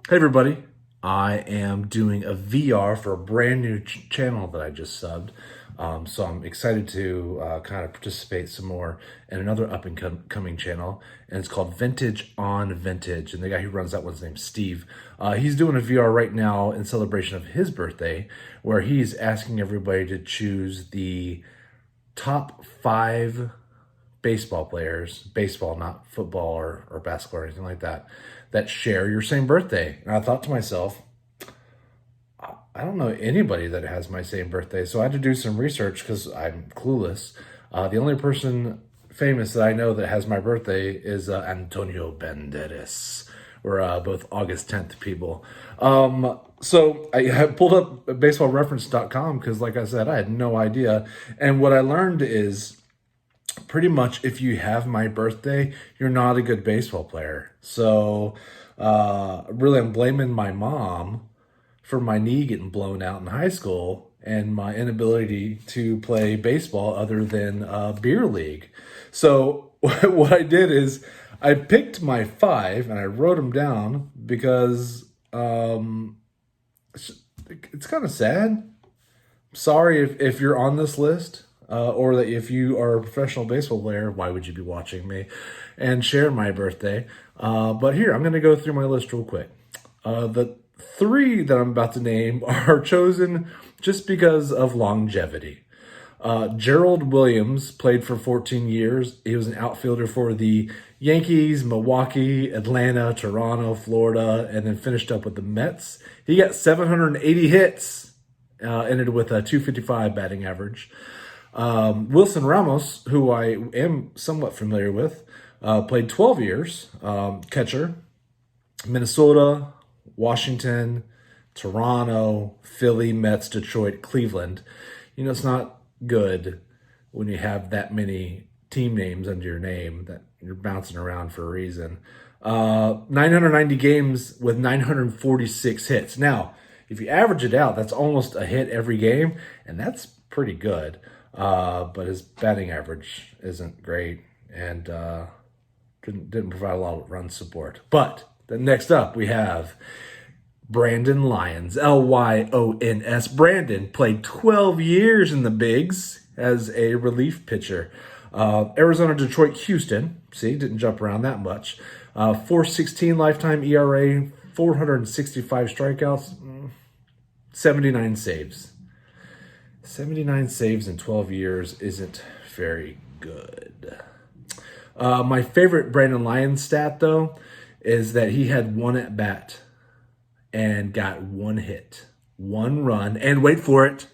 Hey everybody, I am doing a VR for a brand new channel that I just subbed. So I'm excited to kind of participate some more in another up and coming channel, and it's called Vintage on Vintage. And the guy who runs that one's named Steve. He's doing a VR right now in celebration of his birthday, where he's asking everybody to choose the top 5 baseball players, baseball, not football or basketball or anything like that, that share your same birthday. And I thought to myself, I don't know anybody that has my same birthday. So I had to do some research because I'm clueless. The only person famous that I know that has my birthday is Antonio Banderas. We're both August 10th people. So I pulled up baseballreference.com because, like I said, I had no idea. And what I learned is pretty much if you have my birthday, you're not a good baseball player. So really, I'm blaming my mom for my knee getting blown out in high school and my inability to play baseball other than beer league. So what I did is I picked my 5 and I wrote them down because it's kind of sad. Sorry if you're on this list, or that if you are a professional baseball player, why would you be watching me and share my birthday? But here, I'm going to go through my list real quick. The 3 that I'm about to name are chosen just because of longevity. Gerald Williams played for 14 years. He was an outfielder for the Yankees, Milwaukee, Atlanta, Toronto, Florida, and then finished up with the Mets. He got 780 hits, ended with a 255 batting average. Wilson Ramos, who I am somewhat familiar with, played 12 years, catcher, Minnesota, Washington, Toronto, Philly, Mets, Detroit, Cleveland. You know, it's not good when you have that many team names under your name that you're bouncing around for a reason. 990 games with 946 hits. Now, if you average it out, that's almost a hit every game, and that's pretty good. But his batting average isn't great, and didn't provide a lot of run support. But then next up, we have Brandon Lyons, Lyons. Brandon played 12 years in the bigs as a relief pitcher. Arizona, Detroit, Houston. See, didn't jump around that much. 4.16 lifetime ERA, 465 strikeouts, 79 saves. 79 saves in 12 years isn't very good. My favorite Brandon Lyons stat, though, is that he had 1 at bat and got 1 hit, 1 run, and wait for it,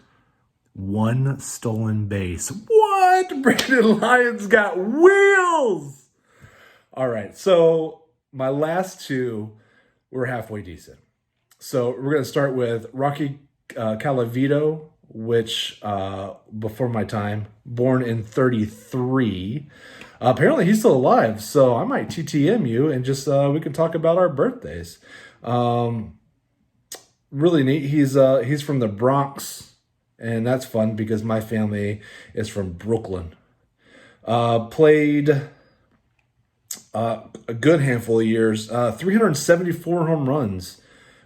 1 stolen base. What? Brandon Lyons got wheels! All right, so my last 2 were halfway decent. So we're going to start with Rocky Calavito, which before my time, born in 33. Apparently he's still alive, so I might TTM you and just we can talk about our birthdays. Really neat. He's from the Bronx, and that's fun because my family is from Brooklyn. Played a good handful of years, 374 home runs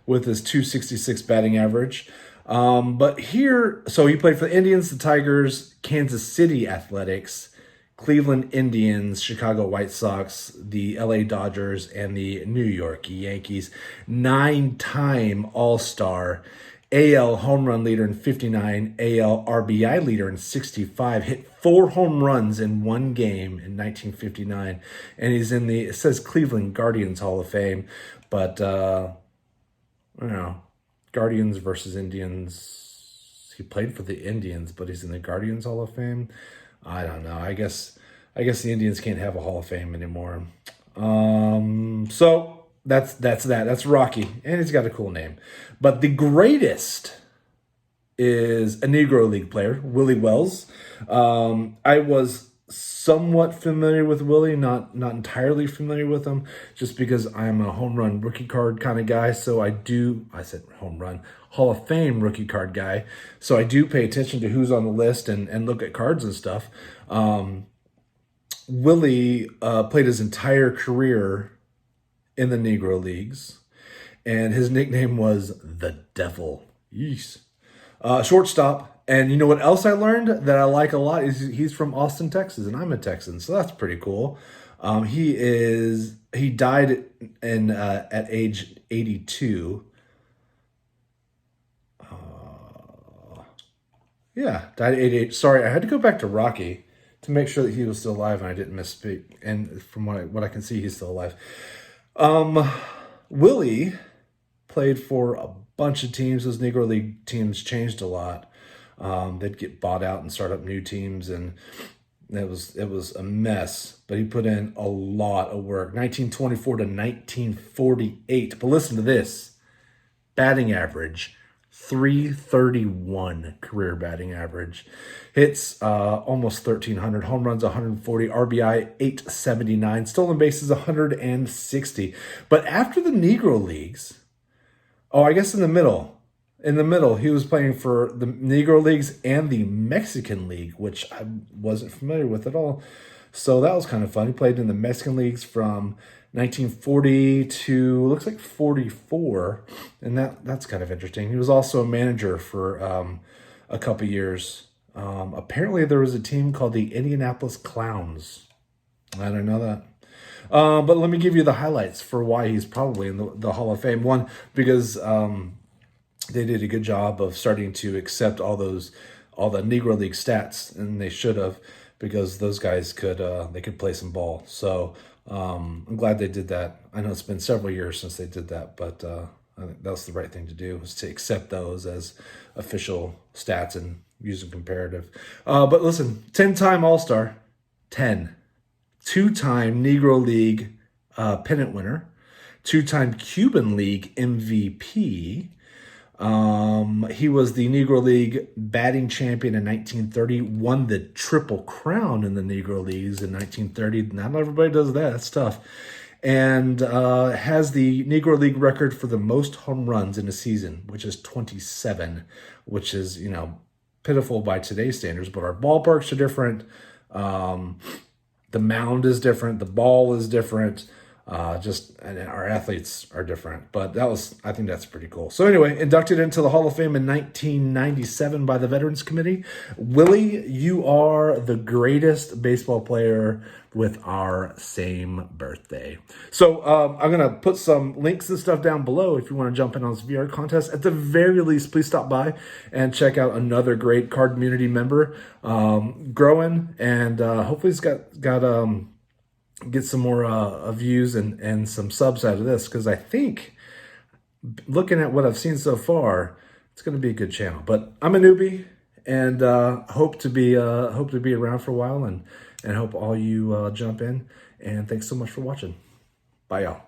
with his 266 batting average. But here, so he played for the Indians, the Tigers, Kansas City Athletics, Cleveland Indians, Chicago White Sox, the LA Dodgers, and the New York Yankees. 9-time All-Star, AL home run leader in 59, AL RBI leader in 65, hit 4 home runs in 1 game in 1959, and he's in the, it says Cleveland Guardians Hall of Fame, but, you know, Guardians versus Indians. He played for the Indians, but he's in the Guardians Hall of Fame. I don't know. I guess the Indians can't have a Hall of Fame anymore. So that's that. That's Rocky, and he's got a cool name. But the greatest is a Negro League player, Willie Wells. I was somewhat familiar with Willie, not entirely familiar with him, just because I'm a home run rookie card kind of guy. So I said home run, Hall of Fame rookie card guy. So I do pay attention to who's on the list and look at cards and stuff. Willie played his entire career in the Negro Leagues. and his nickname was the Devil. Yeesh. Shortstop. And you know what else I learned that I like a lot is he's from Austin, Texas, and I'm a Texan, so that's pretty cool. He died in at age 82. Yeah, died at 88. Sorry, I had to go back to Rocky to make sure that he was still alive and I didn't misspeak. And from what I can see, he's still alive. Willie played for a bunch of teams. Those Negro League teams changed a lot. They'd get bought out and start up new teams, and it was a mess. But he put in a lot of work. 1924 to 1948. But listen to this: batting average. 331 career batting average. Hits almost 1,300. Home runs 140. RBI 879. Stolen bases 160. But after the Negro Leagues, I guess in the middle, he was playing for the Negro Leagues and the Mexican League, which I wasn't familiar with at all. So that was kind of fun. He played in the Mexican Leagues from 1940 to looks like 44, and that's kind of interesting. He was also a manager for a couple years. Apparently, there was a team called the Indianapolis Clowns. I don't know that. But let me give you the highlights for why he's probably in the Hall of Fame. One, because they did a good job of starting to accept all the Negro League stats, and they should have, because those guys could play some ball. So I'm glad they did that. I know it's been several years since they did that, but I think that's the right thing to do, is to accept those as official stats and use them comparative. But listen, 10-time All-Star, 10. 2-time Negro League pennant winner, 2-time Cuban League MVP. He was the Negro League batting champion in 1930, won the Triple Crown in the Negro Leagues in 1930. Not everybody does that. That's tough. And has the Negro League record for the most home runs in a season, which is 27, which is, pitiful by today's standards. But our ballparks are different. The mound is different. The ball is different. And our athletes are different. But I think that's pretty cool. So anyway, inducted into the Hall of Fame in 1997 by the Veterans Committee. Willie, you are the greatest baseball player with our same birthday. So I'm going to put some links and stuff down below if you want to jump in on this VR contest. At the very least, please stop by and check out another great card community member growing, and hopefully he's get some more views and some subs out of this, because I think, looking at what I've seen so far, it's going to be a good channel. But I'm a newbie, and hope to be around for a while, and hope all you jump in. And thanks so much for watching. Bye, y'all.